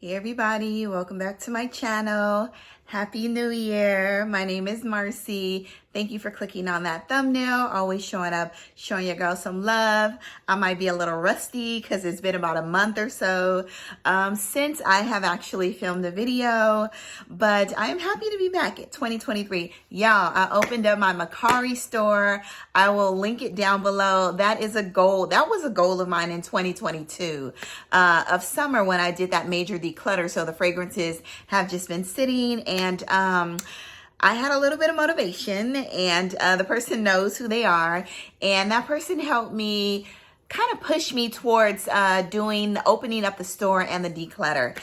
Hey everybody, welcome back to my channel. Happy New Year. My name is Marcy. Thank you for clicking on that thumbnail, always showing up, showing your girl some love. I might be a little rusty because it's been about a month or so since I have actually filmed a video, but I am happy to be back at 2023. Y'all, I opened up my Macari store. I will link it down below. That is a goal. That was a goal of mine in 2022 of summer when I did that major declutter. So the fragrances have just been sitting, and I had a little bit of motivation, and the person knows who they are, and that person helped me kind of push me towards opening up the store and the declutter.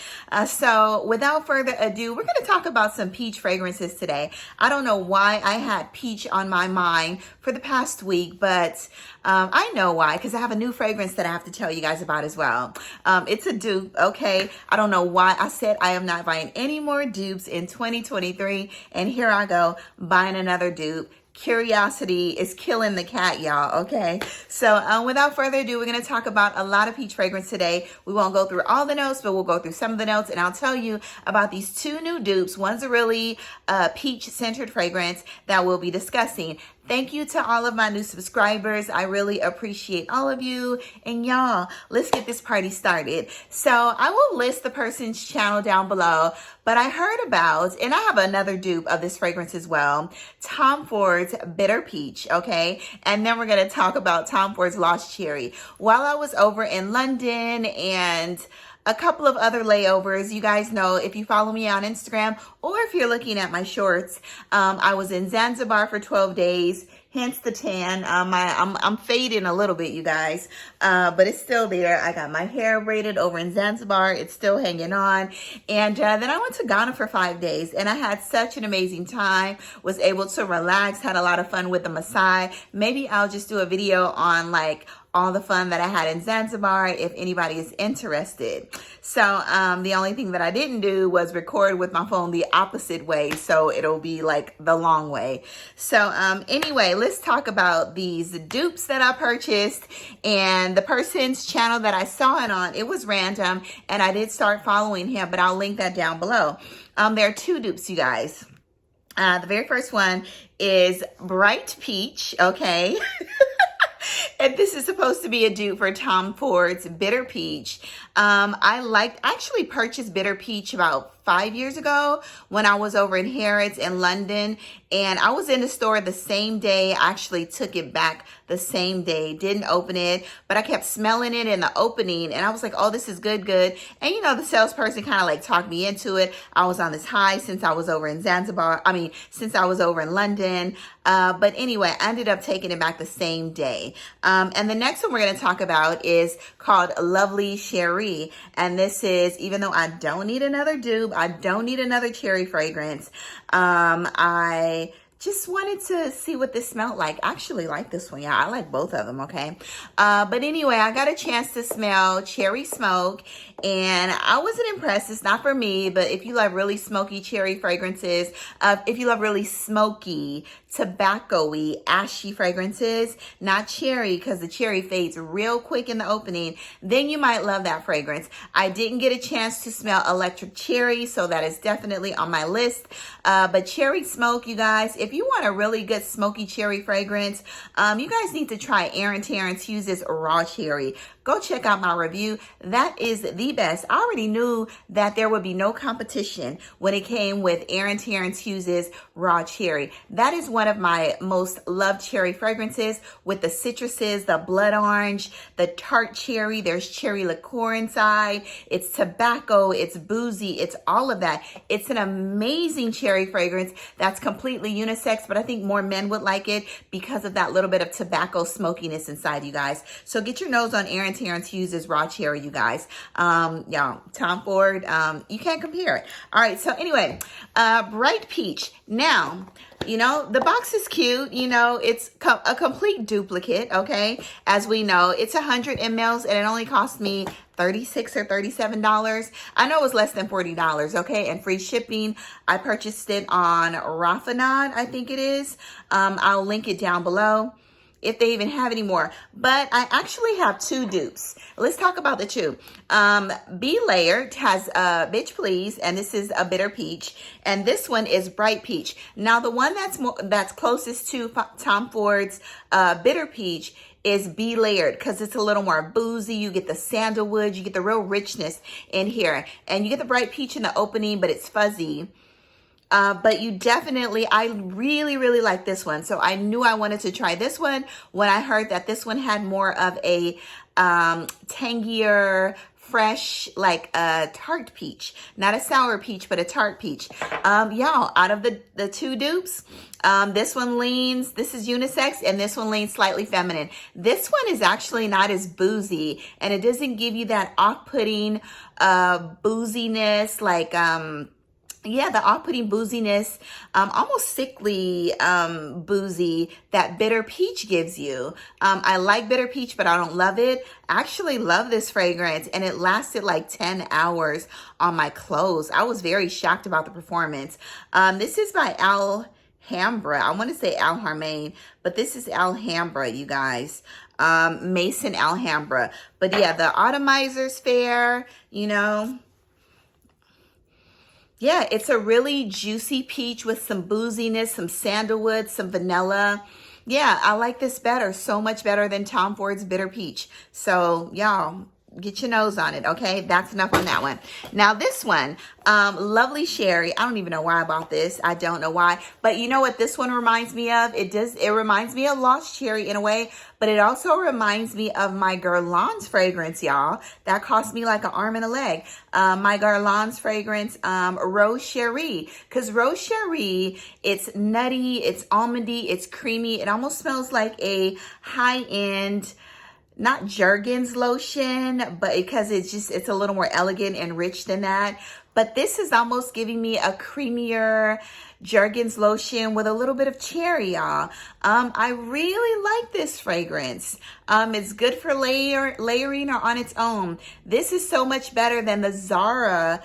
So without further ado, we're going to talk about some peach fragrances today. I don't know why I had peach on my mind for the past week, but I know why, because I have a new fragrance that I have to tell you guys about as well. It's a dupe, okay? I don't know why I said I am not buying any more dupes in 2023, and here I go buying another dupe. Curiosity is killing the cat, y'all, okay? So without further ado, we're going to talk about a lot of peach fragrance today. We won't go through all the notes, but we'll go through some of the notes, and I'll tell you about these two new dupes. One's a really peach-centered fragrance that we'll be discussing. Thank you to all of my new subscribers. I really appreciate all of you. And y'all, let's get this party started. So I will list the person's channel down below, but I heard about, and I have another dupe of this fragrance as well, Tom Ford's Bitter Peach, okay? And then we're gonna talk about Tom Ford's Lost Cherry. While I was over in London and a couple of other layovers, you guys know, if you follow me on Instagram or if you're looking at my shorts, I was in Zanzibar for 12 days, hence the tan. I'm fading a little bit, you guys, but it's still there. I got my hair braided over in Zanzibar. It's still hanging on. And then I went to Ghana for 5 days, and I had such an amazing time, was able to relax, had a lot of fun with the Maasai. Maybe I'll just do a video on like all the fun that I had in Zanzibar if anybody is interested. So the only thing that I didn't do was record with my phone the opposite way, so it'll be like the long way. So anyway, let's talk about these dupes that I purchased and the person's channel that I saw it on. It was random, and I did start following him, but I'll link that down below. There are two dupes, you guys. The very first one is Bright Peach, okay? And this is supposed to be a dupe for Tom Ford's Bitter Peach. I actually purchased Bitter Peach about 5 years ago when I was over in Harrods in London, and I was in the store the same day. I actually took it back the same day, didn't open it, but I kept smelling it in the opening, and I was like, oh, this is good. And you know, the salesperson kind of like talked me into it. I was on this high since I was over in Zanzibar. Since I was over in London. But anyway, I ended up taking it back the same day. And the next one we're going to talk about is called Lovely Cherry. And this is, even though I don't need another dupe, I don't need another cherry fragrance, I just wanted to see what this smelled like. I actually like this one. Yeah, I like both of them, okay? But anyway, I got a chance to smell Cherry Smoke, and I wasn't impressed. It's not for me, but if you love really smoky cherry fragrances, if you love really smoky, tobacco-y, ashy fragrances, not cherry, because the cherry fades real quick in the opening, then you might love that fragrance. I didn't get a chance to smell Electric Cherry, so that is definitely on my list. But Cherry Smoke, you guys, if you want a really good smoky cherry fragrance, you guys need to try Aaron Terrence Hughes' Raw Cherry. Go check out my review. That is the best. I already knew that there would be no competition when it came with Aaron Terrence Hughes' Raw Cherry. That is one of my most loved cherry fragrances, with the citruses, the blood orange, the tart cherry. There's cherry liqueur inside. It's tobacco. It's boozy. It's all of that. It's an amazing cherry fragrance that's completely unisex, but I think more men would like it because of that little bit of tobacco smokiness inside, you guys. So get your nose on Aaron Terrence Hughes' Raw Cherry, you guys. Y'all, Tom Ford, you can't compare it. All right, so anyway, Bright Peach. Now, you know, the box is cute. You know, it's a complete duplicate, okay? As we know, it's 100 mLs, and it only cost me $36 or $37. I know it was less than $40, okay? And free shipping. I purchased it on RAFAELOS, I think it is. I'll link it down below. if they even have any more. But I actually have two dupes. Let's talk about the two. Be Layered has Bitch Please, and this is a bitter peach, and this one is bright peach. Now the one that's closest to Tom Ford's bitter peach is Be Layered, because it's a little more boozy. You get the sandalwood, you get the real richness in here, and you get the bright peach in the opening, but it's fuzzy. But you definitely, I really like this one. So I knew I wanted to try this one when I heard that this one had more of a tangier, fresh, like a tart peach. Not a sour peach, but a tart peach. Y'all, out of the two dupes, this one leans, this is unisex, and this one leans slightly feminine. This one is actually not as boozy, and it doesn't give you that off-putting booziness, like, yeah, the off-putting booziness, almost sickly boozy that bitter peach gives you. I like bitter peach, but I don't love it. I actually love this fragrance, and it lasted like 10 hours on my clothes. I was very shocked about the performance. This is by Alhambra. I want to say Alharmain, but this is Alhambra, you guys. Mason Alhambra. But yeah, the Automizer's fair, you know. Yeah, it's a really juicy peach with some booziness, some sandalwood, some vanilla. Yeah, I like this better, so much better than Tom Ford's Bitter Peach. So, y'all, get your nose on it, okay? That's enough on that one. Now, this one, Lovely Sherry. I don't even know why I bought this. I don't know why. But you know what this one reminds me of? It reminds me of Lost Cherry in a way, but it also reminds me of my Guerlain's fragrance, y'all. That cost me like an arm and a leg. My Guerlain's fragrance, Rose Cherie. Because Rose Cherie, it's nutty, it's almondy, it's creamy. It almost smells like a high-end, not Jergens lotion, but because it's a little more elegant and rich than that. But this is almost giving me a creamier Jergens lotion with a little bit of cherry, y'all. I really like this fragrance. It's good for layering or on its own. This is so much better than the Zara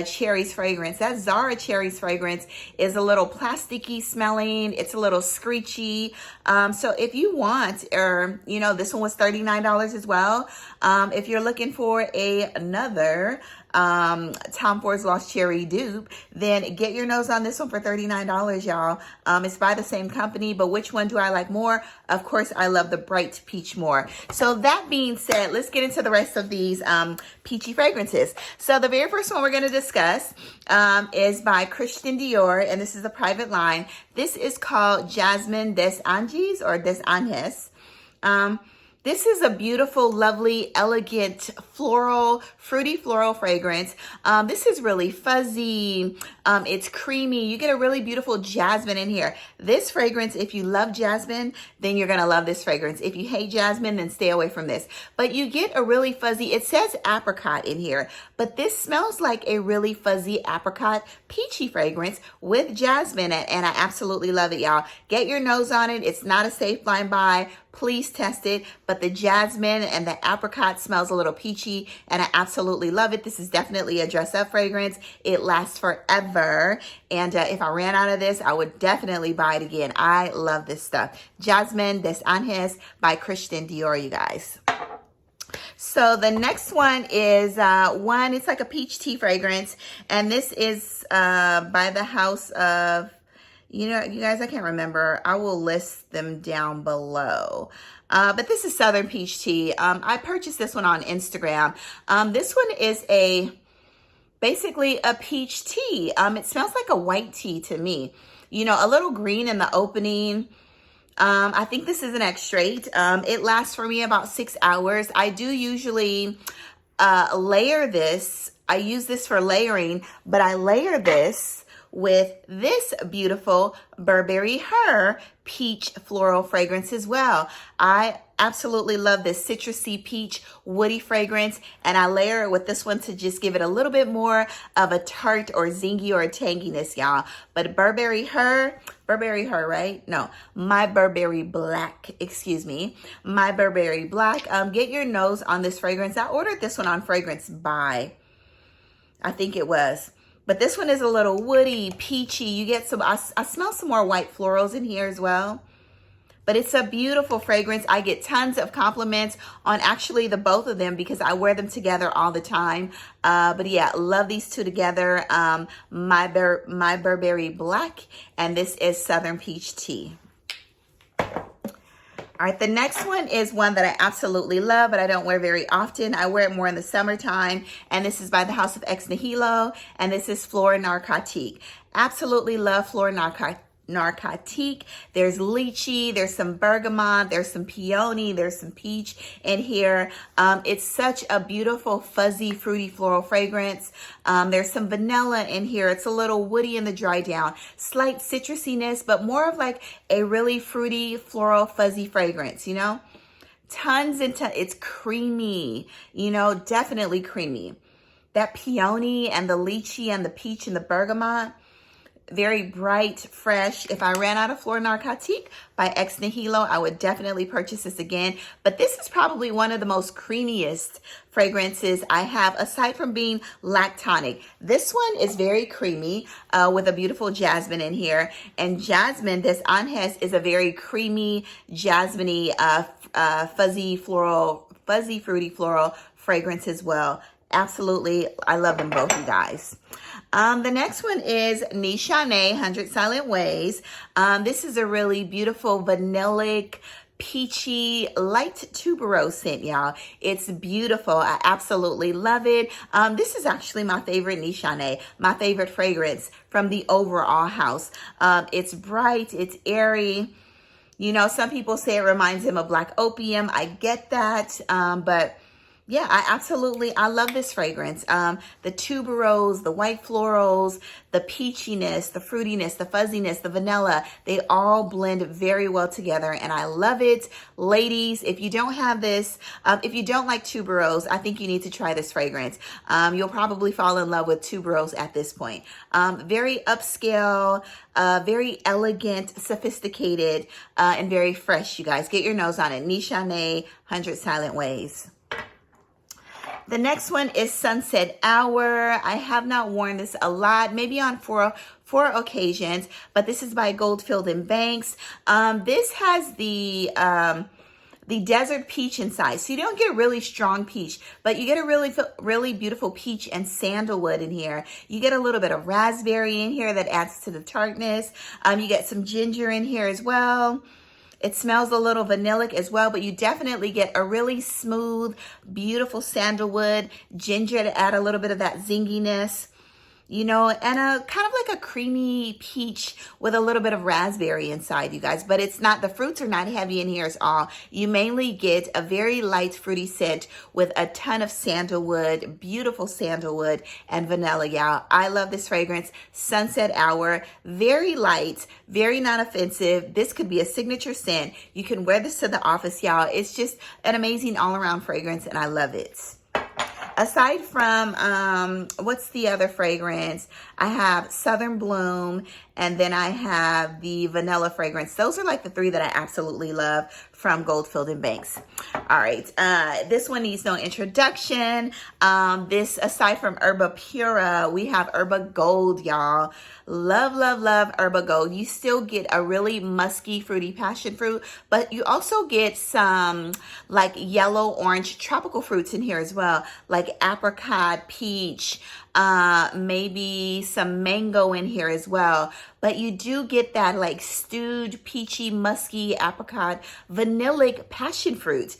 Cherries fragrance. That Zara Cherries fragrance is a little plasticky smelling. It's a little screechy. So if you want, or you know, this one was $39 as well. If you're looking for another Tom Ford's Lost Cherry dupe, then get your nose on this one for $39, y'all. It's by the same company, but which one do I like more? Of course, I love the bright peach more. So that being said, let's get into the rest of these peachy fragrances. So the very first one we're going to discuss is by Christian Dior, and this is a private line. This is called Jasmine des Anges or des Anges. This is a beautiful, lovely, elegant, floral, fruity floral fragrance. This is really fuzzy. It's creamy. You get a really beautiful jasmine in here. This fragrance, if you love jasmine, then you're going to love this fragrance. If you hate jasmine, then stay away from this. But you get a really fuzzy, it says apricot in here, but this smells like a really fuzzy apricot peachy fragrance with jasmine, and I absolutely love it, y'all. Get your nose on it. It's not a safe blind buy. Please test it. But the jasmine and the apricot smells a little peachy, and I absolutely love it. This is definitely a dress-up fragrance. It lasts forever. And if I ran out of this, I would definitely buy it again. I love this stuff. Jasmine des Anges by Christian Dior, you guys. So the next one is it's like a peach tea fragrance. And this is by the house of, you know, you guys, I can't remember. I will list them down below. But this is Southern Peach Tea. I purchased this one on Instagram. This one is basically a peach tea. It smells like a white tea to me. You know, a little green in the opening. I think this is an extrait. It lasts for me about 6 hours. I do usually layer this. I use this for layering, but I layer this with this beautiful Burberry Her peach floral fragrance as well. I absolutely love this citrusy peach woody fragrance, and I layer it with this one to just give it a little bit more of a tart or zingy or a tanginess, y'all. But Burberry Her, right? No, My Burberry Black, excuse me. My Burberry Black. Get your nose on this fragrance. I ordered this one on Fragrance Buy, I think it was. But this one is a little woody, peachy. You get some, I smell some more white florals in here as well. But it's a beautiful fragrance. I get tons of compliments on actually the both of them because I wear them together all the time. But yeah, love these two together. My Burberry Black, and this is Southern Peach Tea. All right, the next one is one that I absolutely love, but I don't wear very often. I wear it more in the summertime, and this is by the House of Ex Nihilo, and this is Fleur Narcotique. Absolutely love Fleur Narcotique. There's lychee, there's some bergamot, there's some peony, there's some peach in here. It's such a beautiful, fuzzy, fruity floral fragrance. There's some vanilla in here. It's a little woody in the dry down, slight citrusiness, but more of like a really fruity, floral, fuzzy fragrance, you know? Tons and tons. It's creamy, you know, definitely creamy. That peony and the lychee and the peach and the bergamot, very bright, fresh. If I ran out of Fleur Narcotique by Ex Nihilo, I would definitely purchase this again. But this is probably one of the most creamiest fragrances I have, aside from being lactonic. This one is very creamy with a beautiful jasmine in here. And jasmine, this Anjes, is a very creamy, jasmine-y, fuzzy fruity floral fragrance as well. Absolutely, I love them both, you guys. The next one is Nishane 100 Silent Ways. This is a really beautiful vanillic, peachy, light tuberose scent, y'all. It's beautiful. I absolutely love it. This is actually my favorite Nishane, my favorite fragrance from the overall house. It's bright, it's airy. You know, some people say it reminds them of Black Opium. I get that, but yeah, I love this fragrance. The tuberose, the white florals, the peachiness, the fruitiness, the fuzziness, the vanilla, they all blend very well together, and I love it. Ladies, if you don't have this, if you don't like tuberose, I think you need to try this fragrance. You'll probably fall in love with tuberose at this point. Very upscale, very elegant, sophisticated, and very fresh, you guys. Get your nose on it. Nishane 100 Silent Ways. The next one is Sunset Hour. I have not worn this a lot, maybe on four occasions, but this is by Goldfield and Banks. This has the desert peach inside, so you don't get a really strong peach, but you get a really beautiful peach and sandalwood in here. You get a little bit of raspberry in here that adds to the tartness. You get some ginger in here as well. It smells a little vanillic as well, but you definitely get a really smooth, beautiful sandalwood, ginger to add a little bit of that zinginess, you know, and a kind of like a creamy peach with a little bit of raspberry inside, you guys. But it's not, the fruits are not heavy in here at all. You mainly get a very light fruity scent with a ton of sandalwood, beautiful sandalwood and vanilla, y'all. I love this fragrance. Sunset Hour, very light, very non-offensive. This could be a signature scent. You can wear this to the office, y'all. It's just an amazing all-around fragrance, and I love it. Aside from, what's the other fragrance? I have Southern Bloom, and then I have the vanilla fragrance. Those are like the three that I absolutely love from Goldfield and Banks. All right, this one needs no introduction. This, aside from Herba Pura, we have Herba Gold, y'all. Love, love, love Herba Gold. You still get a really musky, fruity passion fruit, but you also get some like yellow, orange, tropical fruits in here as well, like apricot, peach, maybe some mango in here as well. But you do get that like stewed, peachy, musky, apricot, vanillic passion fruit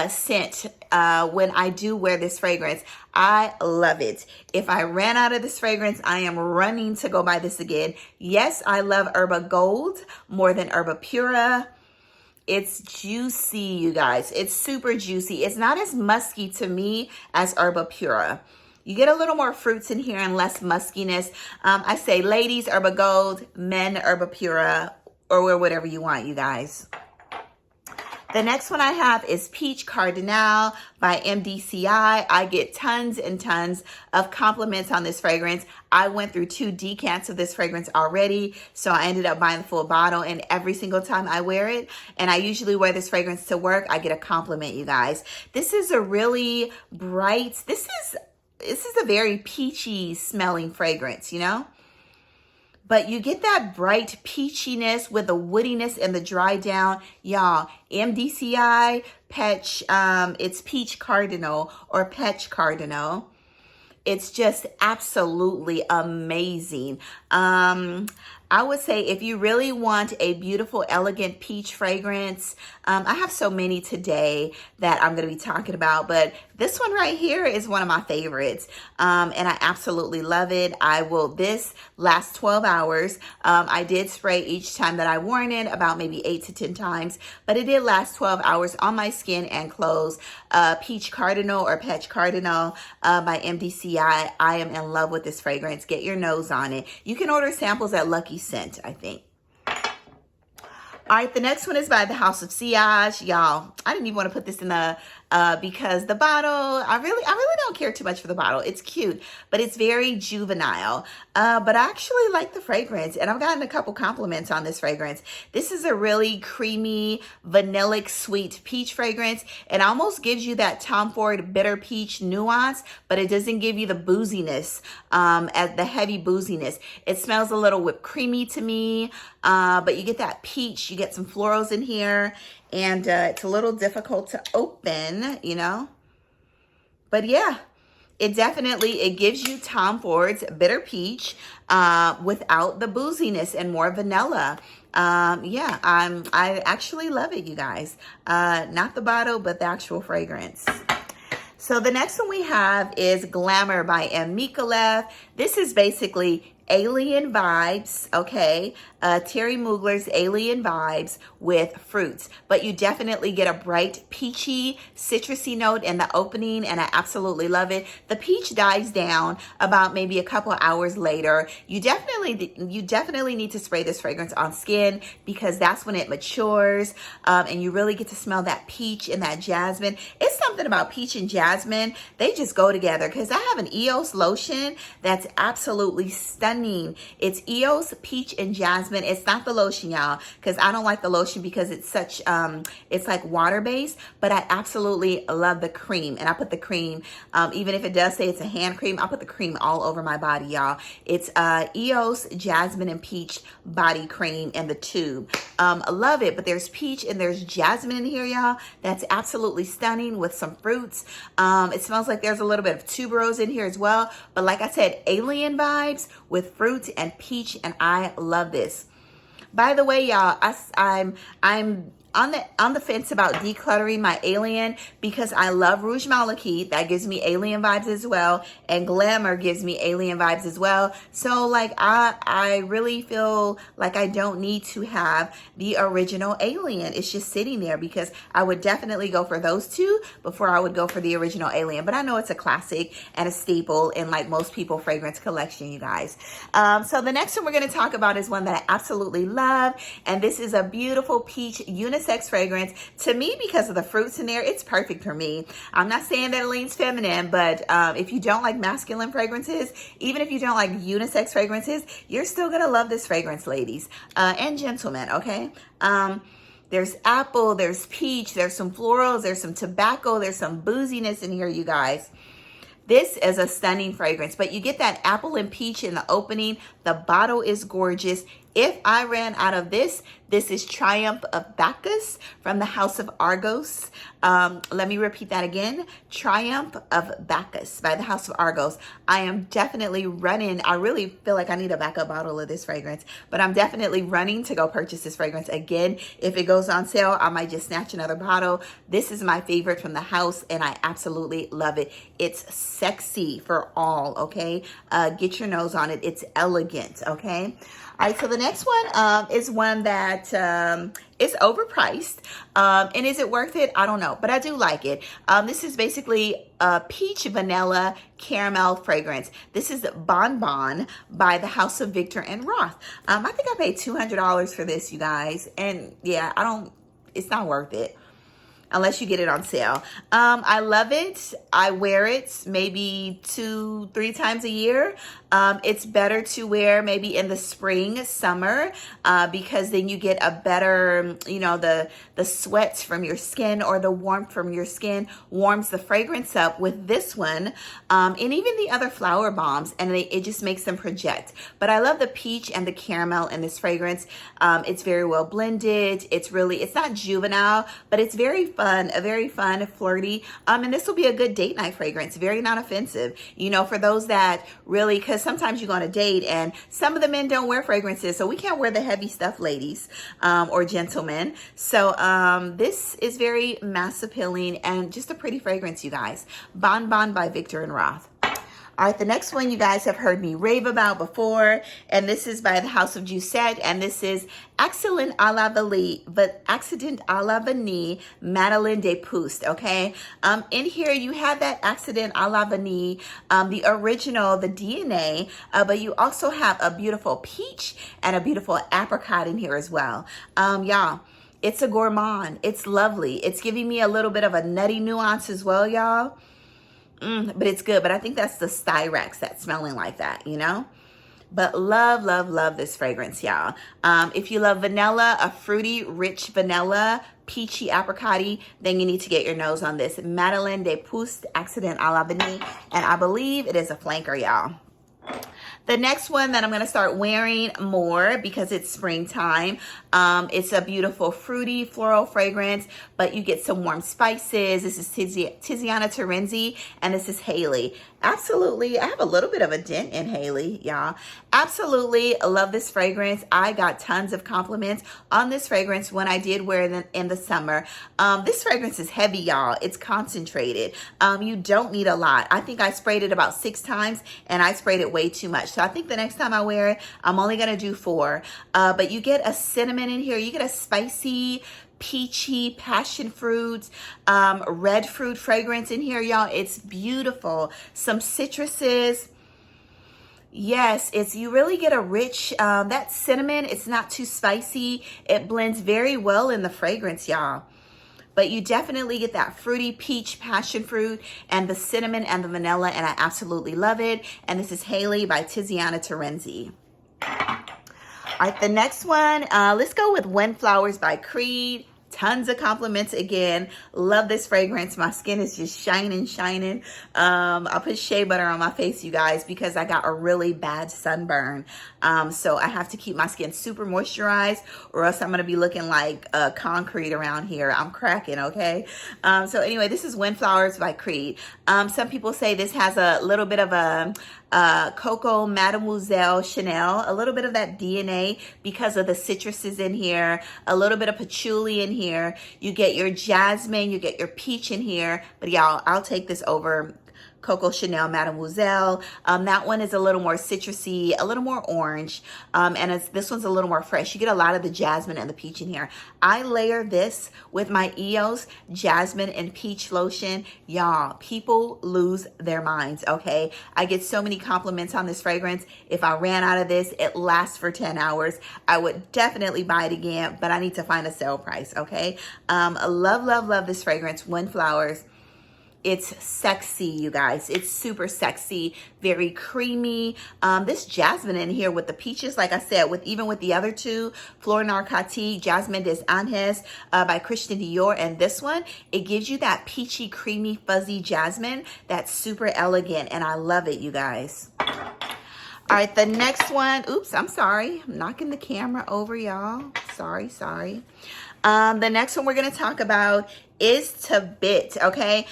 scent when I do wear this fragrance. I love it. If I ran out of this fragrance, I am running to go buy this again. Yes, I love Herba Gold more than Herba Pura. It's juicy, you guys. It's super juicy. It's not as musky to me as Herba Pura. You get a little more fruits in here and less muskiness. I say ladies, Herba Gold, men, Herba Pura, or wear whatever you want, you guys. The next one I have is Peach Cardinal by MDCI. I get tons and tons of compliments on this fragrance. I went through 2 decants of this fragrance already, so I ended up buying the full bottle, and every single time I wear it, and I usually wear this fragrance to work, I get a compliment, you guys. This is a really bright, this is a very peachy smelling fragrance, you know? but you get that bright peachiness with the woodiness and the dry down. Y'all, MDCI, PECHE, it's Peach Cardinal or PECHE Cardinal. It's just absolutely amazing. I would say if you really want a beautiful, elegant peach fragrance, I have so many today that I'm going to be talking about, but this one right here is one of my favorites, and I absolutely love it. This lasts 12 hours. I did spray each time that I worn it, about maybe 8 to 10 times, but it did last 12 hours on my skin and clothes. Peach Cardinal or PECHE Cardinal by MDCI. I am in love with this fragrance. Get your nose on it. You can order samples at Lucky Scent, I think. All right, the next one is by the House of Seash. Y'all, I didn't even want to put this in the, because the bottle, I really don't care too much for the bottle. It's cute, but it's very juvenile. But I actually like the fragrance, and I've gotten a couple compliments on this fragrance. This is a really creamy, vanillic, sweet peach fragrance. It almost gives you that Tom Ford bitter peach nuance, but it doesn't give you the booziness, the heavy booziness. It smells a little whipped creamy to me, but you get that peach, you get some florals in here, and it's a little difficult to open, you know, but yeah, it gives you Tom Ford's bitter peach without the booziness and more vanilla. Yeah, I actually love it, you guys. Not the bottle, but the actual fragrance. So the next one we have is Glamour by M. Mikolev. This is basically alien vibes, okay? Terry Mugler's alien vibes with fruits, but you definitely get a bright peachy citrusy note in the opening, and I absolutely love it. The peach dies down about maybe a couple hours later. You definitely need to spray this fragrance on skin because that's when it matures, and you really get to smell that peach and that jasmine. It's something about peach and jasmine, they just go together, because I have an EOS lotion that's absolutely stunning. It's EOS peach and jasmine. It's not the lotion, y'all, because I don't like the lotion because it's such it's like water based, but I absolutely love the cream, and I put the cream, even if it does say it's a hand cream, I put the cream all over my body, y'all. It's EOS jasmine and peach body cream in the tube. I love it, but there's peach and there's jasmine in here, y'all. That's absolutely stunning with some fruits. It smells like there's a little bit of tuberose in here as well, but like I said, alien vibes with fruit and peach, and I love this. By the way, y'all, I'm on the fence about decluttering my alien because I love Rouge Malachite. That gives me alien vibes as well, and Glamour gives me alien vibes as well. So like I really feel like I don't need to have the original alien. It's just sitting there because I would definitely go for those two before I would go for the original alien. But I know it's a classic and a staple in like most people fragrance collection, you guys. So the next one we're going to talk about is one that I absolutely love, and this is a beautiful peach unisex fragrance. To me, because of the fruits in there, it's perfect for me. I'm not saying that it leans feminine, but if you don't like masculine fragrances, even if you don't like unisex fragrances, you're still gonna love this fragrance, ladies and gentlemen, okay? There's apple, there's peach, there's some florals, there's some tobacco, there's some booziness in here, you guys. This is a stunning fragrance, but you get that apple and peach in the opening. The bottle is gorgeous. If I ran out of this, this is Triumph of Bacchus from the House of Argos. Let me repeat that again. Triumph of Bacchus by the House of Argos. I am definitely running. I really feel like I need a backup bottle of this fragrance, but I'm definitely running to go purchase this fragrance again. If it goes on sale, I might just snatch another bottle. This is my favorite from the house, and I absolutely love it. It's sexy for all, okay? Get your nose on it. It's elegant, okay? All right, so the next one is one that is overpriced. And is it worth it? I don't know, but I do like it. This is basically a peach vanilla caramel fragrance. This is Bon Bon by the House of Victor and Roth. I think I paid $200 for this, you guys. And yeah, it's not worth it. unless you get it on sale. I love it. I wear it maybe 2-3 times a year. It's better to wear maybe in the spring, summer, because then you get a better, you know, the sweat from your skin or the warmth from your skin warms the fragrance up with this one, and even the other flower bombs, and it just makes them project. But I love the peach and the caramel in this fragrance. It's very well blended. It's not juvenile, but it's very fun, flirty. And this will be a good date night fragrance, very non-offensive. You know, for those that really, because sometimes you go on a date and some of the men don't wear fragrances, so we can't wear the heavy stuff, ladies, or gentlemen. So this is very mass appealing and just a pretty fragrance, you guys. Bon Bon by Viktor and Roth. All right, the next one you guys have heard me rave about before, and this is by the House of Joussette, and this is Accident à la Vanille, Madeline de Proust, okay? In here, you have that Accident à la Vanille, the original, the DNA, but you also have a beautiful peach and a beautiful apricot in here as well. Y'all, it's a gourmand. It's lovely. It's giving me a little bit of a nutty nuance as well, y'all. But it's good. But I think that's the Styrax that's smelling like that, you know? But love, love, love this fragrance, y'all. If you love vanilla, a fruity, rich vanilla, peachy apricot-y, then you need to get your nose on this. Madeline de Proust, Accident à la Vanille. And I believe it is a flanker, y'all. The next one that I'm going to start wearing more because it's springtime. It's a beautiful fruity floral fragrance, but you get some warm spices. This is Tiziana Terenzi, and this is Haley. Absolutely. I have a little bit of a dent in Haley, y'all. Absolutely love this fragrance. I got tons of compliments on this fragrance when I did wear it in the summer. This fragrance is heavy, y'all. It's concentrated. You don't need a lot. I think I sprayed it about 6 times, and I sprayed it way too much. So I think the next time I wear it, I'm only going to do 4. But you get a cinnamon in here. You get a spicy, peachy, passion fruit, red fruit fragrance in here, y'all. It's beautiful. Some citruses. Yes, you really get a rich, that cinnamon, it's not too spicy. It blends very well in the fragrance, y'all. But you definitely get that fruity peach passion fruit and the cinnamon and the vanilla, and I absolutely love it. And this is Haley by Tiziana Terenzi. All right, the next one, let's go with Windflowers by Creed. Tons of compliments again. Love this fragrance. My skin is just shining. I put shea butter on my face, you guys, because I got a really bad sunburn. So I have to keep my skin super moisturized, or else I'm going to be looking like concrete around here. I'm cracking, okay? So anyway, this is Windflowers by Creed. Some people say this has a little bit of a Coco Mademoiselle Chanel, a little bit of that DNA because of the citruses in here, a little bit of patchouli in here. You get your jasmine, you get your peach in here. But y'all, I'll take this over Coco Chanel Mademoiselle. That one is a little more citrusy, a little more orange, and this one's a little more fresh. You get a lot of the jasmine and the peach in here. I layer this with my EOS jasmine and peach lotion. Y'all, people lose their minds, okay? I get so many compliments on this fragrance. If I ran out of this, it lasts for 10 hours. I would definitely buy it again, but I need to find a sale price, okay? Love, love, love this fragrance, Windflowers. It's sexy, you guys. It's super sexy, very creamy. This jasmine in here with the peaches, like I said, even with the other two, Fleur Narcotique, Jasmine des Anges by Christian Dior, and this one, it gives you that peachy, creamy, fuzzy jasmine that's super elegant, and I love it, you guys. All right, the next one, oops, I'm sorry. I'm knocking the camera over, y'all. Sorry. The next one we're going to talk about is TABIT, okay?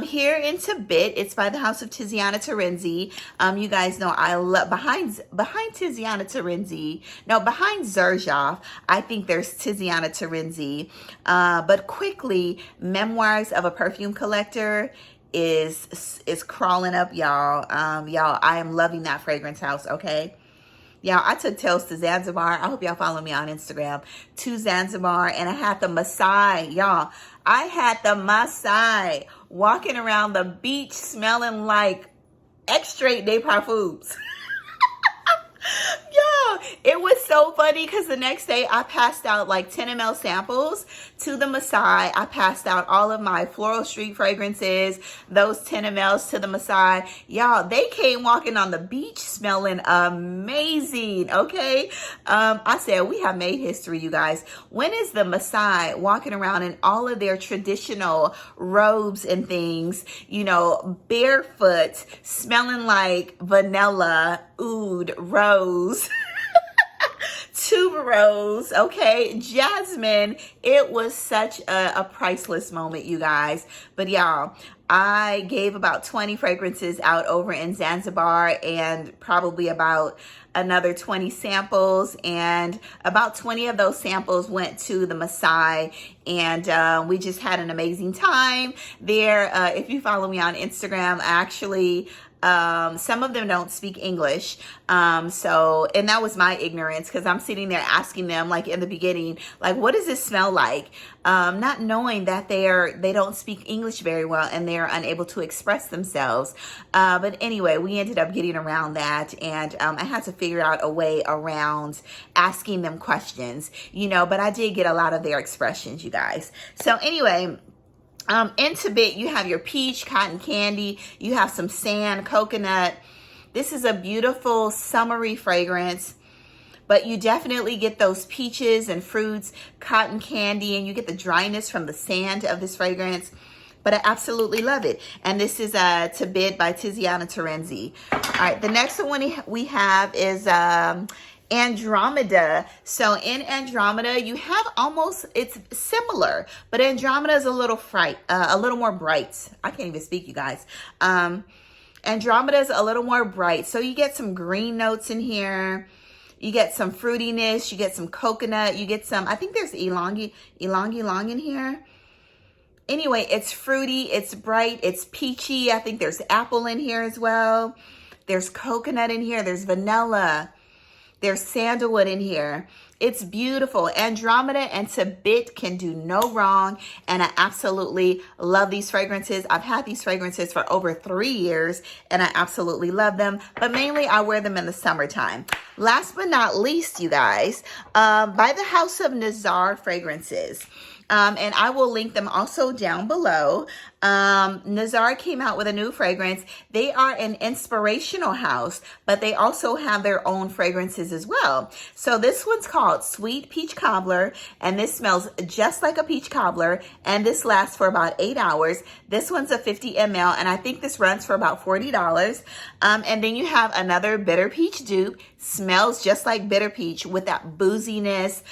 Here in TABIT, it's by the House of Tiziana Terenzi. You guys know I love, behind Tiziana Terenzi, no, behind Xerjoff, I think there's Tiziana Terenzi. But quickly, Memoirs of a Perfume Collector is crawling up, y'all. Y'all, I am loving that fragrance house, okay? Y'all, I took Tails to Zanzibar. I hope y'all follow me on Instagram. To Zanzibar, and I had the Maasai, y'all. I had the Maasai walking around the beach smelling like extrait de parfums. Y'all, it was so funny because the next day I passed out like 10 ml samples to the Maasai. I passed out all of my Floral Street fragrances, those 10 mls to the Maasai. Y'all, they came walking on the beach smelling amazing, okay? I said, we have made history, you guys. When is the Maasai walking around in all of their traditional robes and things, you know, barefoot, smelling like vanilla, oud, rose, tuberose, okay, jasmine. It was such a priceless moment, you guys. But y'all, I gave about 20 fragrances out over in Zanzibar and probably about another 20 samples, and about 20 of those samples went to the Maasai, and we just had an amazing time there. If you follow me on Instagram, actually, some of them don't speak English. And that was my ignorance, because I'm sitting there asking them, like in the beginning, like, what does this smell like? Not knowing that they don't speak English very well and they're unable to express themselves. But anyway, we ended up getting around that, and I had to figure out a way around asking them questions, you know, but I did get a lot of their expressions, you guys. So anyway, in TABIT, you have your peach, cotton candy, you have some sand, coconut. This is a beautiful summery fragrance, but you definitely get those peaches and fruits, cotton candy, and you get the dryness from the sand of this fragrance. But I absolutely love it. And this is TABIT by Tiziana Terenzi. All right, the next one we have is Andromeda. So in Andromeda, you have almost, it's similar, but Andromeda is a little more bright. I can't even speak, you guys. Andromeda is a little more bright. So you get some green notes in here. You get some fruitiness. You get some coconut. You get some, I think there's ylang in here. Anyway, it's fruity, it's bright, it's peachy. I think there's apple in here as well. There's coconut in here. There's vanilla. There's sandalwood in here. It's beautiful. Andromeda and TABIT can do no wrong, and I absolutely love these fragrances. I've had these fragrances for over 3 years, and I absolutely love them, but mainly I wear them in the summertime. Last but not least, you guys, by the House of Nazar fragrances. And I will link them also down below. Nazar came out with a new fragrance. They are an inspirational house, but they also have their own fragrances as well. So this one's called Sweet Peach Cobbler, and this smells just like a peach cobbler, and this lasts for about 8 hours. This one's a 50 ml, and I think this runs for about $40. And then you have another bitter peach dupe. Smells just like bitter peach with that booziness.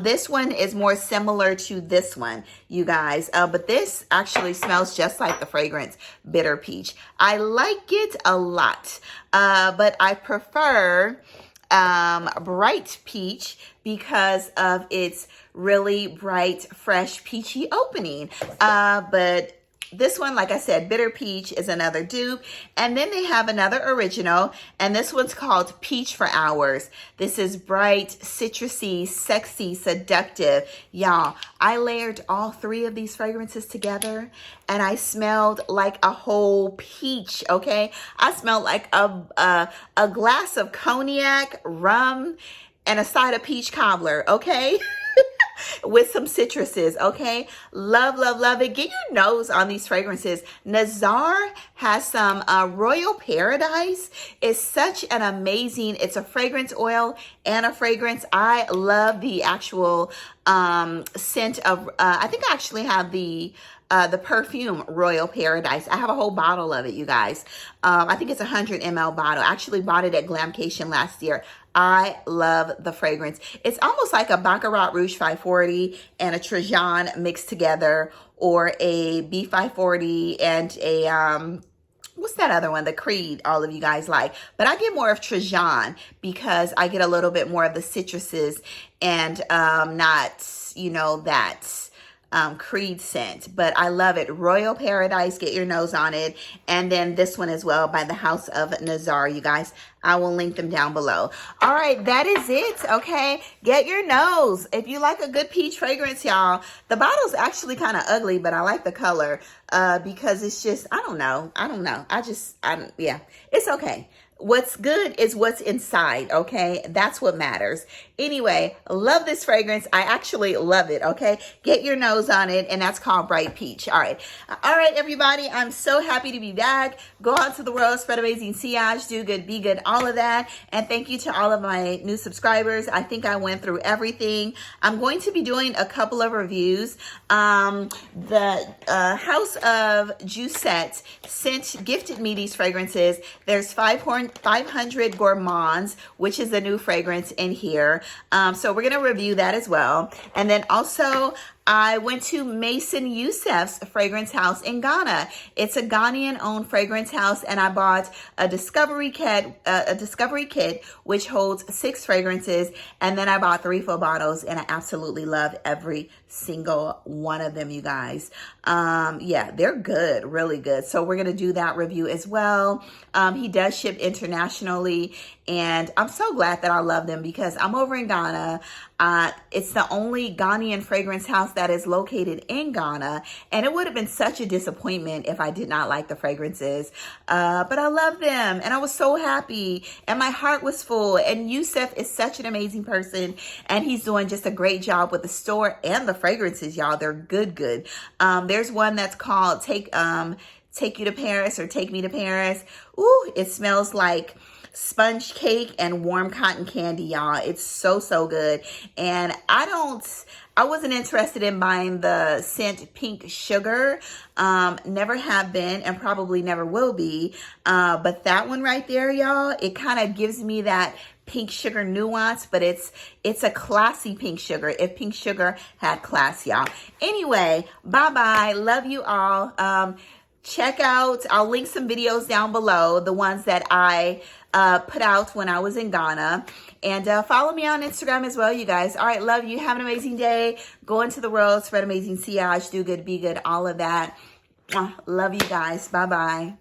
This one is more similar to this one, you guys, but this actually smells just like the fragrance bitter peach. I like it a lot, but I prefer bright peach because of its really bright, fresh, peachy opening. But this one, like I said, bitter peach is another dupe. And then they have another original, and this one's called Peach for Hours. This is bright, citrusy, sexy, seductive. Y'all, I layered all 3 of these fragrances together, and I smelled like a whole peach, okay? I smelled like a glass of cognac, rum, and a side of peach cobbler, okay? With some citruses, okay? Love, love, love it. Get your nose on these fragrances. Nazar has some Royal Paradise. It's such an amazing, it's a fragrance oil and a fragrance. I love the actual scent of, I think I actually have the perfume Royal Paradise. I have a whole bottle of it, you guys. I think it's a 100 ml bottle. I actually bought it at Glamcation last year. I love the fragrance. It's almost like a Baccarat Rouge 540 and a Trajan mixed together, or a B540 and a, what's that other one? The Creed, all of you guys like. But I get more of Trajan because I get a little bit more of the citruses and not, you know, that Creed scent, but I love it. Royal Paradise, get your nose on it. And then this one as well by the House of Nazar, you guys. I will link them down below. All right, that is it, okay? Get your nose. If you like a good peach fragrance, y'all, the bottle's actually kind of ugly, but I like the color because it's just, I don't know. Yeah, it's okay. what's good is what's inside, okay? That's what matters. Anyway, love this fragrance. I actually love it, okay? Get your nose on it, and that's called Bright Peach. All right, everybody, I'm so happy to be back. Go out to the world, spread amazing Seash, do good, be good, all of that. And thank you to all of my new subscribers. I think I went through everything. I'm going to be doing a couple of reviews. The House of Jusette gifted me these fragrances. There's 500 Gourmands, which is a new fragrance in here. So we're going to review that as well. And then also, I went to Mason Youssef's fragrance house in Ghana. It's a Ghanaian-owned fragrance house, and I bought a discovery kit, which holds 6 fragrances, and then I bought 3 full bottles, and I absolutely love every single one of them, you guys. Yeah, they're good, really good. So we're gonna do that review as well. He does ship internationally, and I'm so glad that I love them because I'm over in Ghana. It's the only Ghanaian fragrance house that is located in Ghana, and it would have been such a disappointment if I did not like the fragrances, but I love them, and I was so happy, and my heart was full. And Youssef is such an amazing person, and he's doing just a great job with the store and the fragrances, y'all. They're good. There's one that's called Take You to Paris, or Take Me to Paris. Ooh, it smells like sponge cake and warm cotton candy, y'all. It's so good. And I wasn't interested in buying the scent Pink Sugar. Never have been, and probably never will be. But that one right there, y'all, it kind of gives me that Pink Sugar nuance, but it's a classy Pink Sugar. If Pink Sugar had class, y'all. Anyway, bye-bye. Love you all. Check out, I'll link some videos down below, the ones that I put out when I was in Ghana. And follow me on Instagram as well, you guys. All right, love you. Have an amazing day. Go into the world, spread amazing Seash, do good, be good, all of that. Love you guys. Bye-bye.